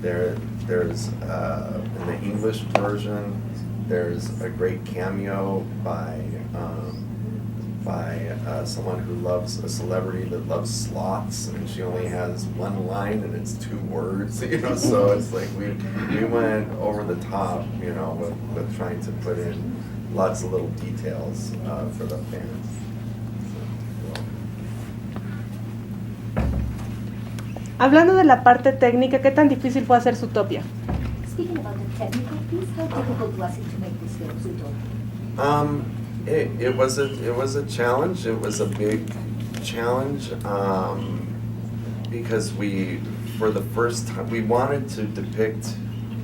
There's in the English version, there's a great cameo by someone who loves a celebrity that loves sloths, and she only has one line and it's 2 words, you know. So it's like we went over the top, you know, with trying to put in lots of little details for the fans. Hablando de la parte técnica, ¿qué tan difícil fue hacer Zootopia? Speaking about the technical piece, how difficult was it to make this film, Zootopia? It was a challenge. It was a big challenge because for the first time, we wanted to depict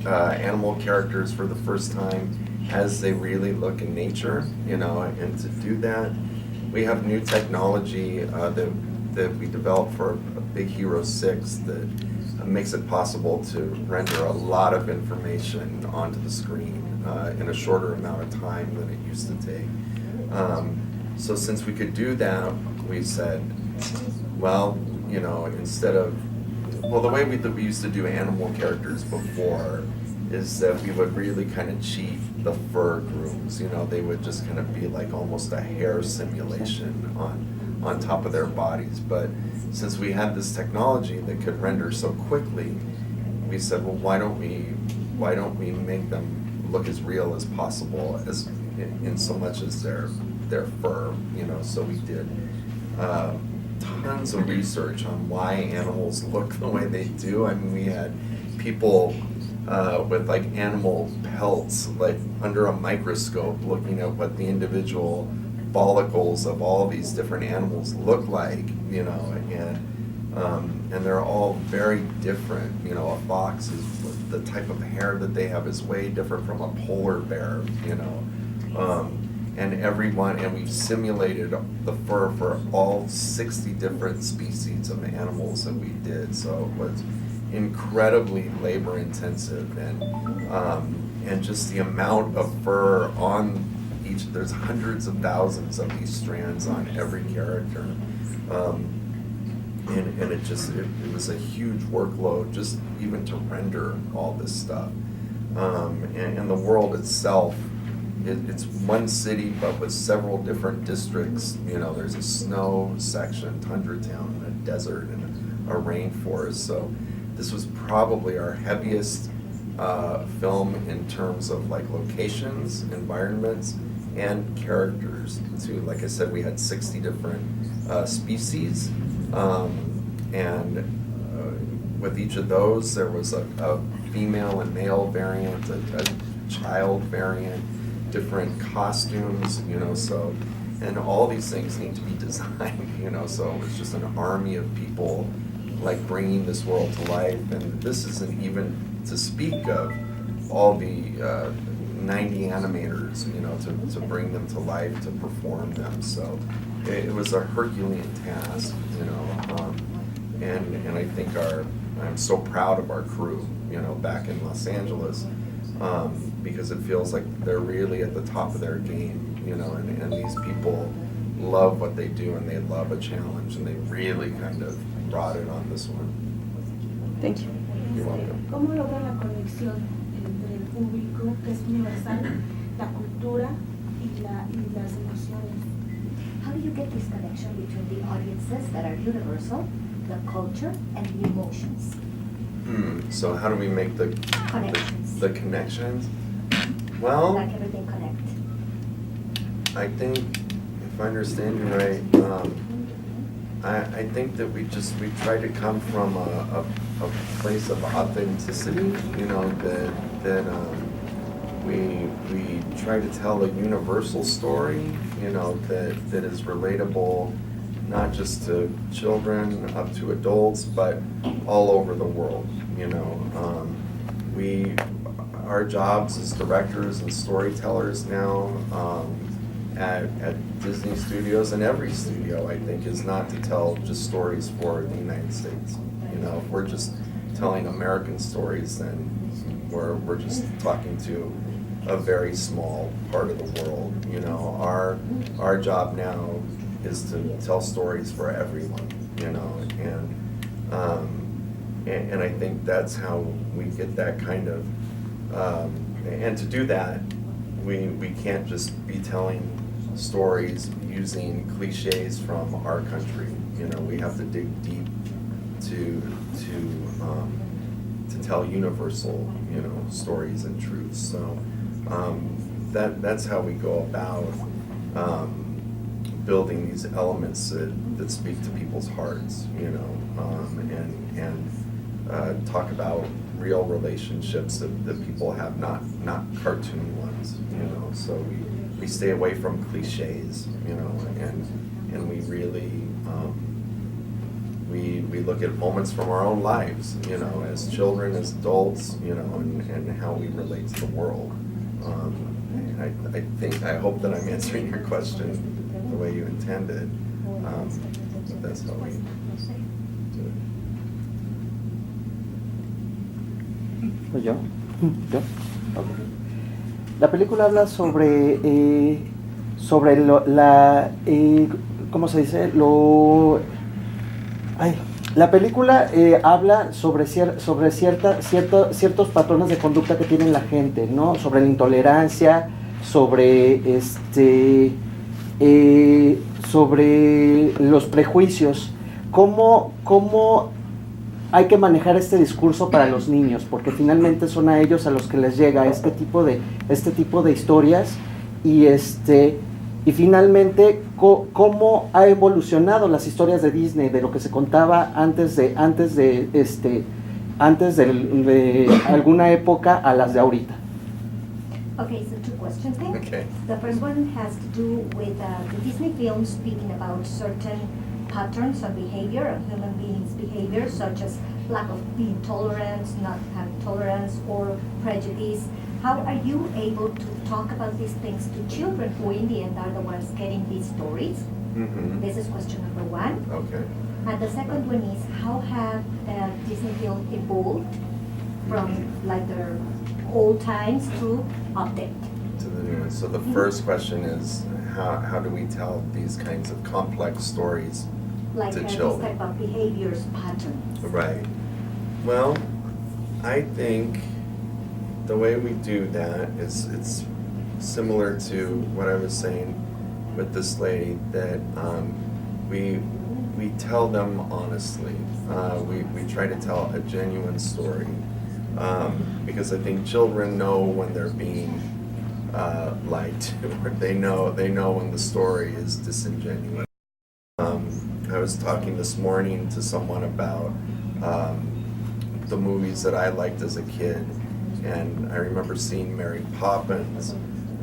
animal characters for the first time as they really look in nature, you know, and to do that, we have new technology that we developed for Big Hero 6 that makes it possible to render a lot of information onto the screen in a shorter amount of time than it used to take. So since we could do that, we said, well, you know, the way we used to do animal characters before is that we would really kind of cheat the fur grooms. You know, they would just kind of be like almost a hair simulation on top of their bodies. But since we had this technology that could render so quickly, we said, well, why don't we make them look as real as possible, as in so much as their fur, you know. So we did tons of research on why animals look the way they do. I mean, we had people with like animal pelts, like under a microscope, looking at what the individual follicles of all these different animals look like, you know, and they're all very different. You know, a fox is the type of hair that they have is way different from a polar bear, you know, and we've simulated the fur for all 60 different species of animals that we did. So it was incredibly labor intensive, and just the amount of fur on each, there's hundreds of thousands of these strands on every character, and it was a huge workload just even to render all this stuff, and the world itself, it's one city but with several different districts. You know, there's a snow section, tundra town, a desert, and a rainforest. So this was probably our heaviest film in terms of like locations, environments, and characters too. Like I said, we had 60 different species, and with each of those there was a female and male variant, a child variant, different costumes, you know. So, and all these things need to be designed, you know. So it was just an army of people like bringing this world to life, and this isn't even to speak of all the 90 animators, you know, to bring them to life, to perform them. So it was a Herculean task, you know, and I think I'm so proud of our crew, you know, back in Los Angeles, because it feels like they're really at the top of their game, you know, and these people love what they do, and they love a challenge, and they really kind of brought it on this one. Thank you. You're welcome. ¿Cómo logran la conexión entre el público, que es universal, la cultura y las emociones? How do you get this connection between the audiences that are universal, the culture, and the emotions? So how do we make the Connections. the connections? Well, Like everything connect. I think, if I understand you right, I think that we try to come from a place of authenticity, you know, that we try to tell a universal story, you know, that is relatable, not just to children, up to adults, but all over the world, you know. Our jobs as directors and storytellers now, at Disney Studios, and every studio, I think, is not to tell just stories for the United States. You know, if we're just telling American stories, then we're just talking to a very small part of the world. You know, our job now is to tell stories for everyone. You know, And I think that's how we get that kind of, and to do that, we can't just be telling stories using cliches from our country. You know, we have to dig deep to tell universal, you know, stories and truths. So that's how we go about building these elements that speak to people's hearts, you know, and talk about real relationships that people have, not cartoon ones, you know. So we stay away from cliches, you know, and we really we look at moments from our own lives, you know, as children, as adults, you know, and how we relate to the world. I hope that I'm answering your question the way you intended. But that's how we do it. ¿Yo? ¿Yo? Ok. La película habla sobre ¿cómo se dice? La película habla sobre ciertos patrones de conducta que tiene la gente, ¿no? Sobre la intolerancia, sobre sobre los prejuicios, cómo hay que manejar este discurso para los niños, porque finalmente son a ellos a los que les llega este tipo de historias, y finalmente cómo ha evolucionado las historias de Disney, de lo que se contaba antes de alguna época a las de ahorita. Okay, so two questions there. Okay. The first one has to do with the Disney films speaking about certain patterns of behavior, of human beings' behavior, such as lack of intolerance, not having tolerance, or prejudice. How are you able to talk about these things to children who in the end are the ones getting these stories? Mm-hmm. This is question number one. Okay. And the second one is, how have Disney film evolved from like their old times to update? To the new one. So the first question is, how do we tell these kinds of complex stories Like to this children? type of behaviors, patterns. Right. Well, I think the way we do that is it's similar to what I was saying with this lady, that we tell them honestly. We try to tell a genuine story, because I think children know when they're being lied to, or they know when the story is disingenuous. I was talking this morning to someone about the movies that I liked as a kid, and I remember seeing Mary Poppins,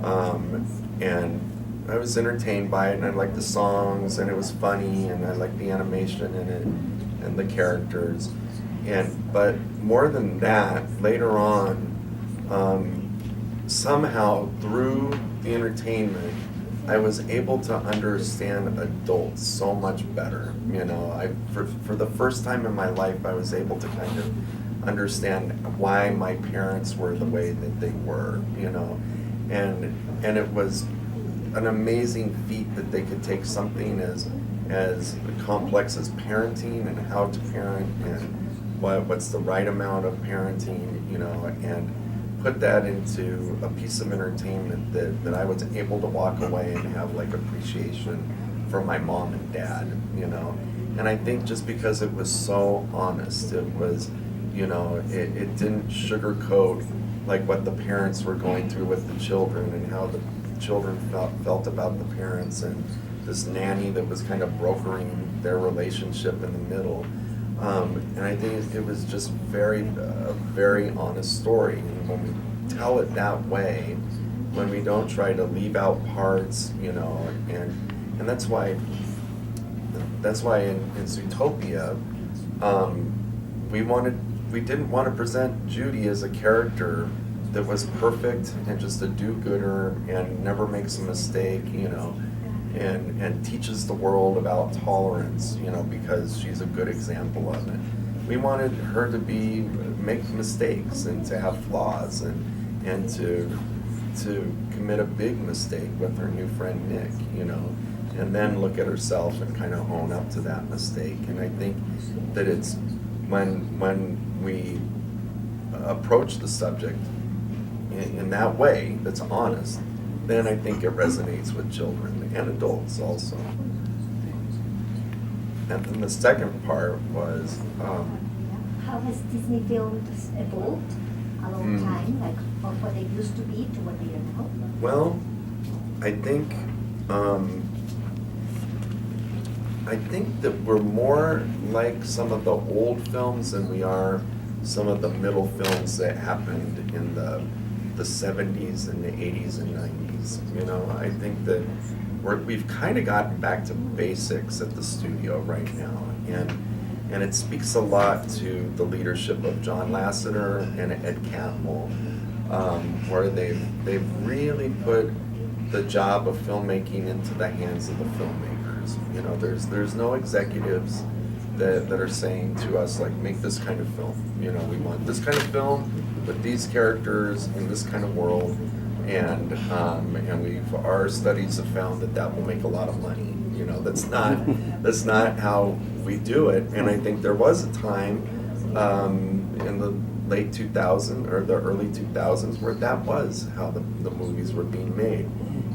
and I was entertained by it, and I liked the songs, and it was funny, and I liked the animation in it, and the characters, but more than that, later on, somehow through the entertainment, I was able to understand adults so much better. You know, for the first time in my life, I was able to kind of understand why my parents were the way that they were, you know, and it was an amazing feat that they could take something as complex as parenting and how to parent and what's the right amount of parenting, you know, and put that into a piece of entertainment that I was able to walk away and have like appreciation for my mom and dad, you know. And I think just because it was so honest, it was, you know, it didn't sugarcoat like what the parents were going through with the children and how the children felt about the parents, and this nanny that was kind of brokering their relationship in the middle. And I think it was just a very honest story. And when we tell it that way, when we don't try to leave out parts, you know, and that's why in Zootopia, we didn't want to present Judy as a character that was perfect and just a do-gooder and never makes a mistake, you know, and teaches the world about tolerance, you know, because she's a good example of it. We wanted her to make mistakes and to have flaws and to commit a big mistake with her new friend Nick, you know, and then look at herself and kind of own up to that mistake. And I think that it's when we approach the subject in that way, that's honest, then I think it resonates with children and adults also. And then the second part was, how has Disney films evolved along time, like from what they used to be to what they are now? well, I think that we're more like some of the old films than we are some of the middle films that happened in the 70s and the 80s and 90s. You know, I think that we've kind of gotten back to basics at the studio right now, and it speaks a lot to the leadership of John Lasseter and Ed Catmull, where they've really put the job of filmmaking into the hands of the filmmakers. You know, there's no executives that are saying to us, like, make this kind of film. You know, we want this kind of film with these characters in this kind of world, and our studies have found that will make a lot of money. You know, that's not how we do it. And I think there was a time in the late 2000s or the early 2000s where that was how the movies were being made.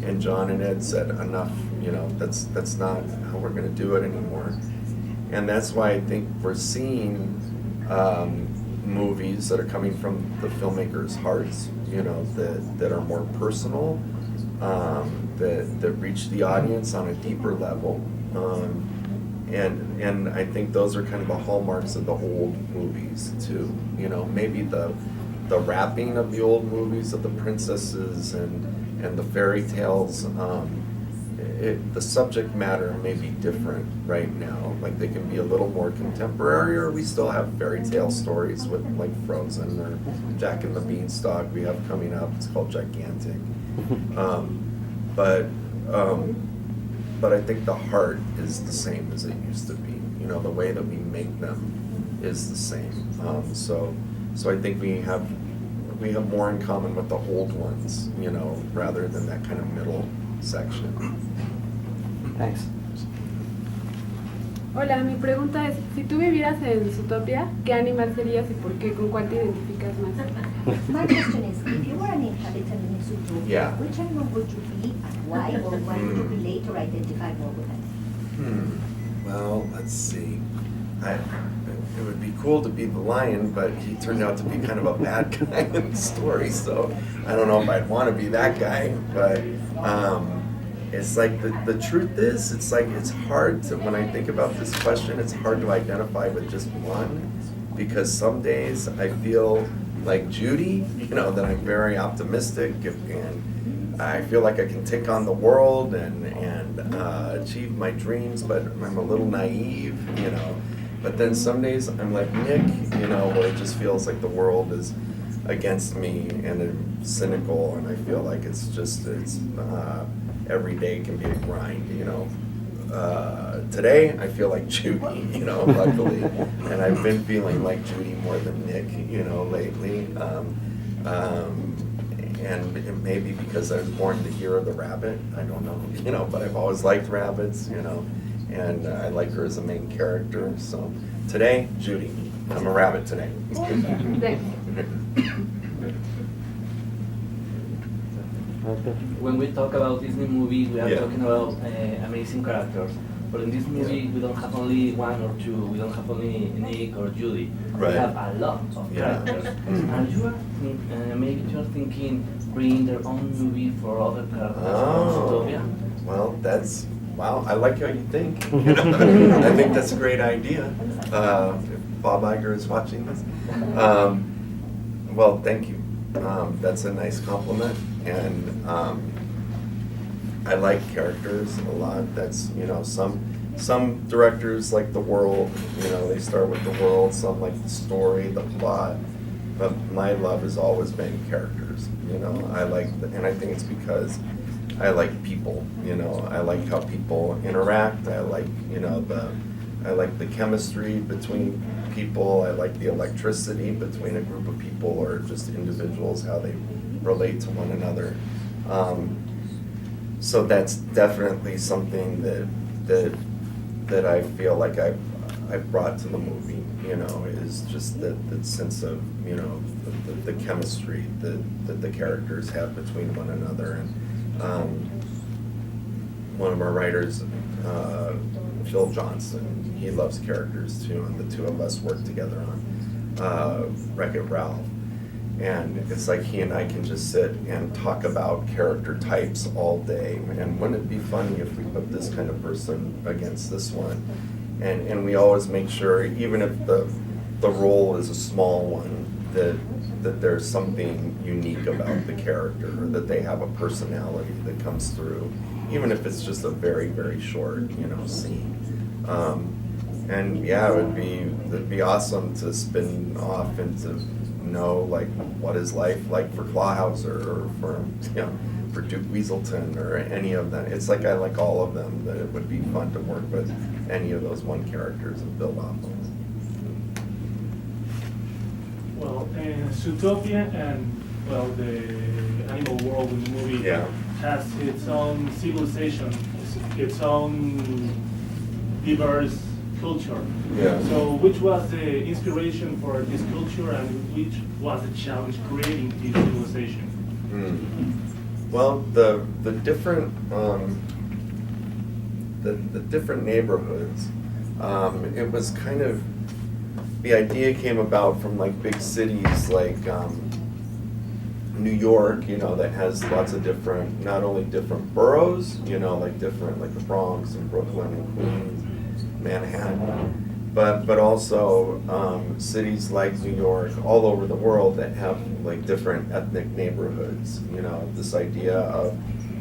And John and Ed said, enough. You know, that's not how we're going to do it anymore. And that's why I think we're seeing movies that are coming from the filmmakers' hearts, you know, that are more personal, that reach the audience on a deeper level. And I think those are kind of the hallmarks of the old movies too. You know, maybe the wrapping of the old movies of the princesses and the fairy tales, the subject matter may be different right now. Like, they can be a little more contemporary, or we still have fairy tale stories with, like, Frozen or Jack and the Beanstalk we have coming up. It's called Gigantic. But I think the heart is the same as it used to be. You know, the way that we make them is the same. So I think we have more in common with the old ones, you know, rather than that kind of middle section. Thanks. Hola, mi pregunta es, si tú vivieras en Zootopia, ¿qué animal serías y por qué? ¿Con cuál te identificas más? My question is, if you were an inhabitant in Zootopia, Yeah. which animal would you be and why, or why would you be later identified more with it? Well, let's see. It would be cool to be the lion, but he turned out to be kind of a bad guy in the story, so I don't know if I'd want to be that guy. But it's like the truth is, it's like it's hard to, when I think about this question, it's hard to identify with just one, because some days I feel like Judy, you know, that I'm very optimistic and I feel like I can take on the world and achieve my dreams, but I'm a little naive, you know. But then some days I'm like Nick, you know, where it just feels like the world is against me and I'm cynical, and I feel like it's every day can be a grind, you know. Today I feel like Judy, you know, luckily, and I've been feeling like Judy more than Nick, you know, lately. And it may be because I was born the year of the rabbit, I don't know, you know, but I've always liked rabbits, you know, and I like her as a main character. So today, Judy, I'm a rabbit today. When we talk about Disney movie, we are Yeah. talking about amazing characters. But in this movie, we don't have only one or two. We don't have only Nick or Judy. Right. We have a lot of Yeah. characters. Mhm. And you are maybe you're thinking bring their own movie for other characters from Oh, Zootopia. well, wow, I like how you think. I think that's a great idea. If Bob Iger is watching this. Well, thank you. That's a nice compliment. And I like characters a lot. That's, you know, some directors like the world, you know, they start with the world, some like the story, the plot. But my love has always been characters, you know. And I think it's because I like people, you know. I like how people interact. I like, you know, the chemistry between people. I like the electricity between a group of people or just individuals, how they relate to one another. So that's definitely something that I feel like I brought to the movie, you know, is just that sense of, you know, the chemistry that the characters have between one another. And one of our writers, Phil Johnson, he loves characters too, and the two of us work together on Wreck-It Ralph. And it's like he and I can just sit and talk about character types all day. And wouldn't it be funny if we put this kind of person against this one? And we always make sure, even if the role is a small one, that there's something unique about the character, or that they have a personality that comes through, even if it's just a very, very short, you know, scene. And yeah, it'd be awesome to spin off and to know, like, what is life like for Clawhauser, or for, you know, for Duke Weaselton, or any of them. It's like I like all of them, that it would be fun to work with any of those one characters and build off of. Well, Zootopia and, well, the animal world in the movie Yeah. has its own civilization, its own diverse culture. Yeah. So which was the inspiration for this culture, and which was the challenge creating this civilization? Well, the different the different neighborhoods, it was kind of, the idea came about from like big cities like New York, you know, that has lots of different, not only different boroughs, you know, like different, like the Bronx and Brooklyn and Queens, Manhattan, but also cities like New York, all over the world, that have like different ethnic neighborhoods. You know, this idea of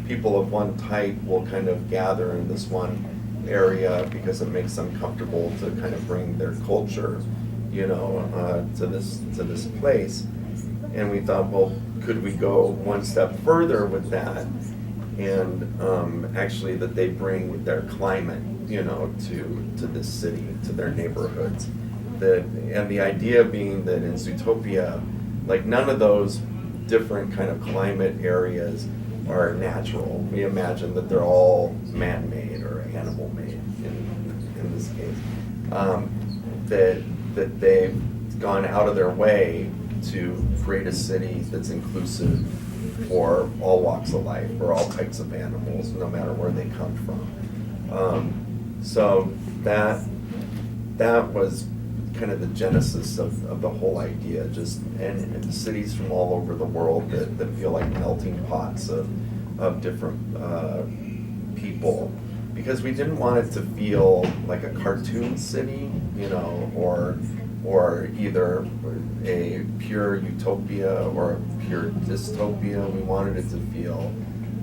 people of one type will kind of gather in this one area because it makes them comfortable to kind of bring their culture, you know, to this place. And we thought, well, could we go one step further with that, and actually that they bring their climate, you know, to this city, to their neighborhoods. And the idea being that in Zootopia, like, none of those different kind of climate areas are natural. We imagine that they're all man-made or animal-made in this case. That they've gone out of their way to create a city that's inclusive for all walks of life, for all types of animals, no matter where they come from. So that was kind of the genesis of the whole idea, just and cities from all over the world that feel like melting pots of different people, because we didn't want it to feel like a cartoon city, you know, or either a pure utopia or a pure dystopia. We wanted it to feel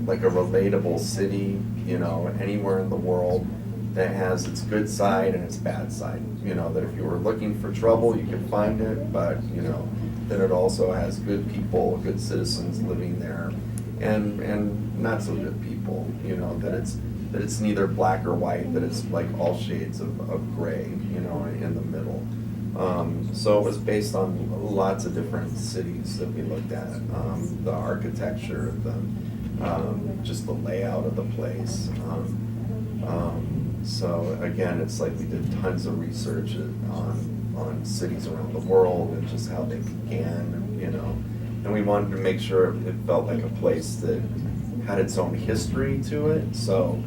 like a relatable city, you know, anywhere in the world, that has its good side and its bad side. You know, that if you were looking for trouble, you could find it, but, you know, that it also has good people, good citizens living there, and not so good people, you know, that it's neither black or white, that it's like all shades of gray, you know, in the middle. So it was based on lots of different cities that we looked at, the architecture, just the layout of the place. So again, it's like we did tons of research on cities around the world and just how they began, you know. And we wanted to make sure it felt like a place that had its own history to it. So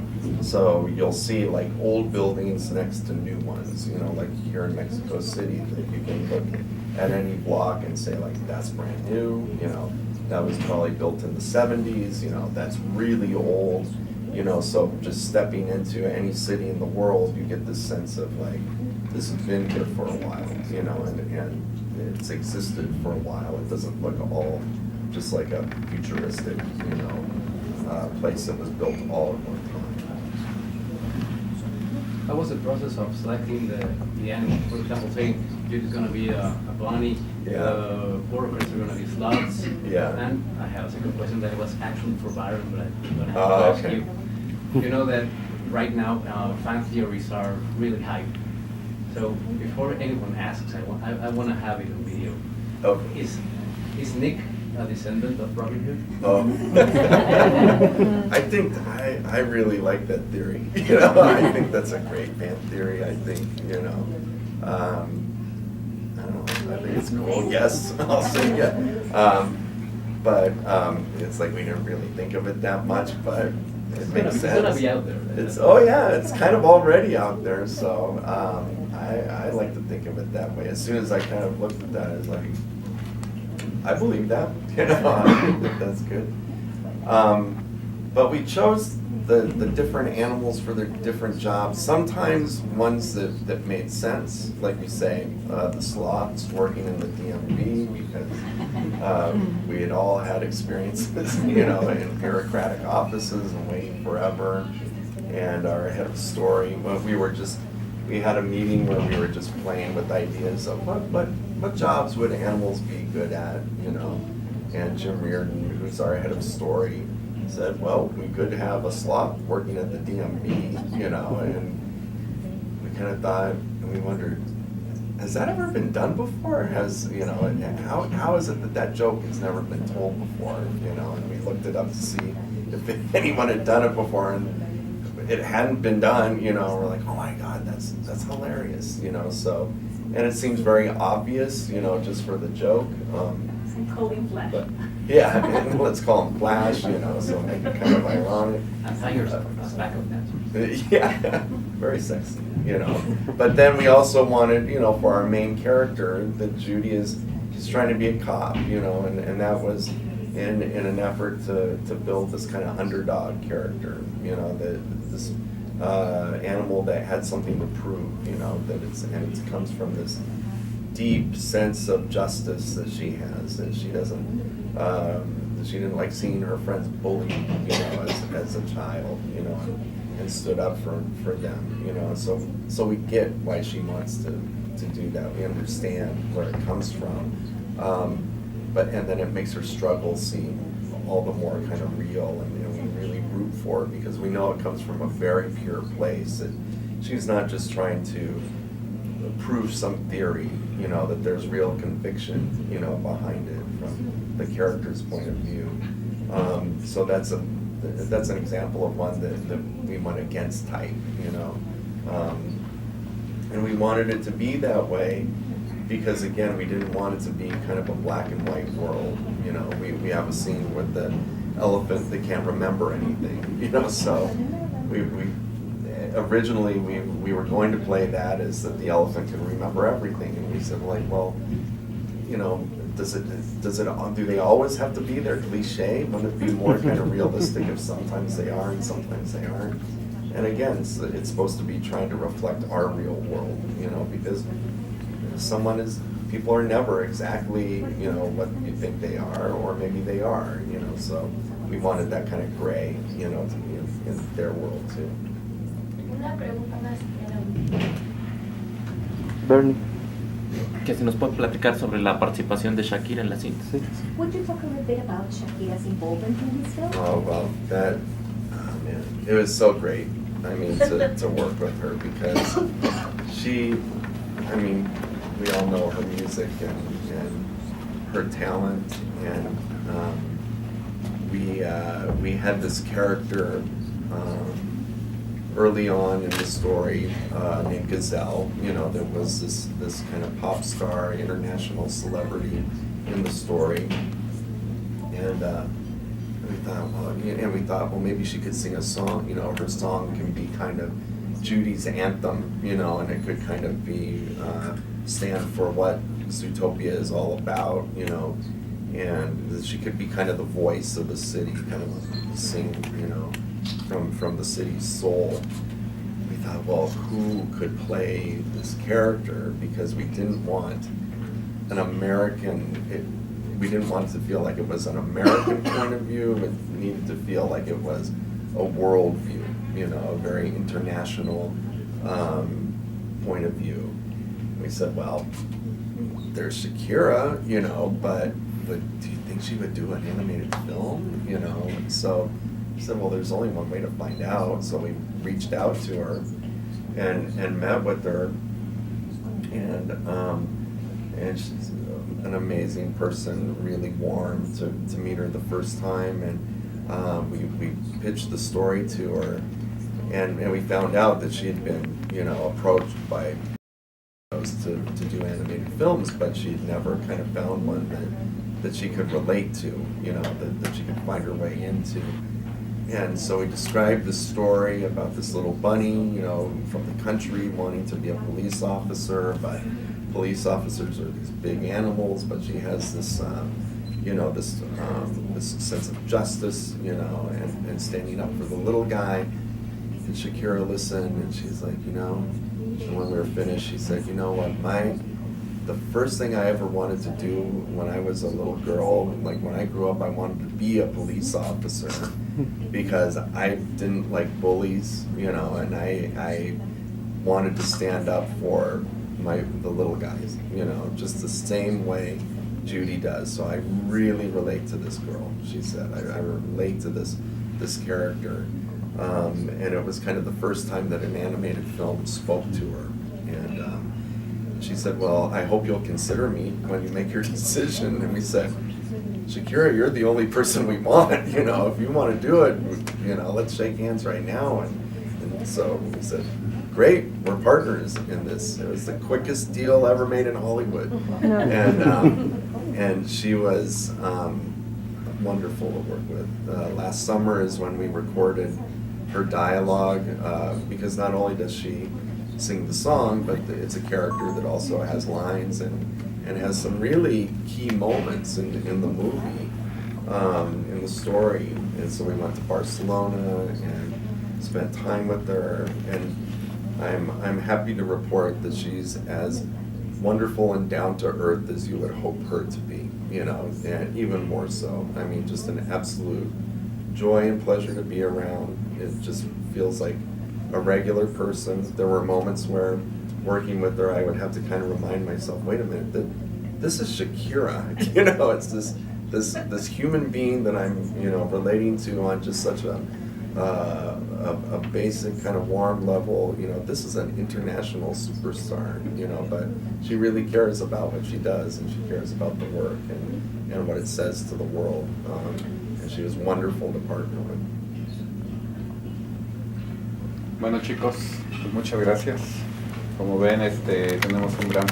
you'll see like old buildings next to new ones, you know, like here in Mexico City, that you can look at any block and say, like, that's brand new, you know, that was probably built in the 70s, you know, that's really old, you know. So just stepping into any city in the world, you get this sense of like, this has been here for a while, you know, and it's existed for a while. It doesn't look all just like a futuristic, you know, place that was built all at one time. How was the process of selecting the animal? For example, saying it's going to be a bunny, Yeah. the workers are going to be sloths. Yeah. And I have a second question that was actually for Byron, but I'm going to have Oh, to ask okay. you. You know that right now fan theories are really high. So before anyone asks, I want to have it on video. Okay. Is Nick a descendant of Robin Hood? Oh. I really like that theory. You know, I think that's a great fan theory. I think, you know, I don't know, I think it's cool. Yes, I'll say yeah. But it's like we didn't really think of it that much, but it makes sense. It's gonna be out there. Right? It's, oh yeah, it's kind of already out there. So I like to think of it that way. As soon as I kind of looked at that, it's like, I believe that. You know, I think that's good. But we chose the different animals for their different jobs. Sometimes ones that made sense, like we say, the sloths working in the DMV because we had all had experiences, you know, in bureaucratic offices and waiting forever. And our head of story, we had a meeting where we were just playing with ideas of what jobs would animals be good at, you know. And Jim Reardon, who's our head of story, said, well, we could have a sloth working at the DMV, you know. And we kind of thought, and we wondered, has that ever been done before? You know, and how is it that joke has never been told before, you know? And we looked it up to see if anyone had done it before, and it hadn't been done, you know. We're like, oh my God, that's hilarious, you know. So, and it seems very obvious, you know, just for the joke. Coding Flash. But, yeah, and let's call them Flash, you know, so make it kind of ironic. And tigers are backup dancers. Yeah, very sexy, you know. But then we also wanted, you know, for our main character, that Judy she's trying to be a cop, you know, and that was in an effort to build this kind of underdog character, you know, this animal that had something to prove, you know, that it comes from this deep sense of justice that she has, that she didn't like seeing her friends bullied, you know, as a child, you know, and stood up for them, you know. So we get why she wants to do that. We understand where it comes from, and then it makes her struggle seem all the more kind of real, and you know, we really root for her because we know it comes from a very pure place. And she's not just trying to prove some theory, you know, that there's real conviction, you know, behind it from the character's point of view. So that's an example of one that we went against type, you know. And we wanted it to be that way because, again, we didn't want it to be kind of a black and white world, you know. We have a scene with the elephant that can't remember anything, you know, so originally we were going to play that as that the elephant can remember everything, and we said, like, well, you know, do they always have to be their cliche? Wouldn't it be more kind of realistic if sometimes they are and sometimes they aren't? And again, it's supposed to be trying to reflect our real world, you know, because people are never exactly, you know, what you think they are, or maybe they are, you know, so we wanted that kind of gray, you know, to be in their world too. Una pregunta más. Bernie. Que si nos puede platicar sobre la participación de Shakira en la cinta. Sí. Would you talk a little bit about Shakira's involvement in this film? Oh, well, man, it was so great. I mean, to work with her because we all know her music and her talent, and we had this character early on in the story named Gazelle, you know, that was this kind of pop star, international celebrity in the story, and we thought, well, maybe she could sing a song, you know, her song can be kind of Judy's anthem, you know, and it could kind of be stand for what Zootopia is all about, you know, and she could be kind of the voice of the city, kind of sing, you know, from the city's soul. We thought, well, who could play this character? Because we didn't want an American, we didn't want it to feel like it was an American point of view. It needed to feel like it was a world view, you know, a very international point of view. We said, well, there's Shakira, you know, but do you think she would do an animated film, you know? And so we said, well, there's only one way to find out. So we reached out to her and met with her, and an amazing person, really warm to meet her the first time, and we pitched the story to her, and we found out that she had been, you know, approached by to do animated films, but she'd never kind of found one that she could relate to, you know, that she could find her way into. And so we described the story about this little bunny, you know, from the country wanting to be a police officer, but police officers are these big animals, but she has this, you know, this sense of justice, you know, and standing up for the little guy. And Shakira listened, and she's like, you know, and when we were finished, she said, you know what, the first thing I ever wanted to do when I was a little girl, like when I grew up, I wanted to be a police officer because I didn't like bullies, you know, and I wanted to stand up for the little guys, you know, just the same way Judy does. So I really relate to this girl, she said. I relate to this character. And it was kind of the first time that an animated film spoke to her. And she said, well, I hope you'll consider me when you make your decision. And we said, Shakira, you're the only person we want. You know, if you want to do it, you know, let's shake hands right now. And so we said, great, we're partners in this. It was the quickest deal ever made in Hollywood. And she was wonderful to work with. Last summer is when we recorded her dialogue, because not only does she sing the song, but it's a character that also has lines and has some really key moments in the movie, in the story. And so we went to Barcelona and spent time with her, and I'm happy to report that she's as wonderful and down to earth as you would hope her to be, you know, and even more so. I mean, just an absolute joy and pleasure to be around. It just feels like a regular person. There were moments where working with her, I would have to kind of remind myself, wait a minute, this is Shakira, you know, it's this human being that I'm, you know, relating to on just such a basic kind of warm level. You know, this is an international superstar, you know, but she really cares about what she does, and she cares about the work and what it says to the world. And she was wonderful to partner with. Bueno chicos, pues muchas gracias. Como ven, tenemos un gran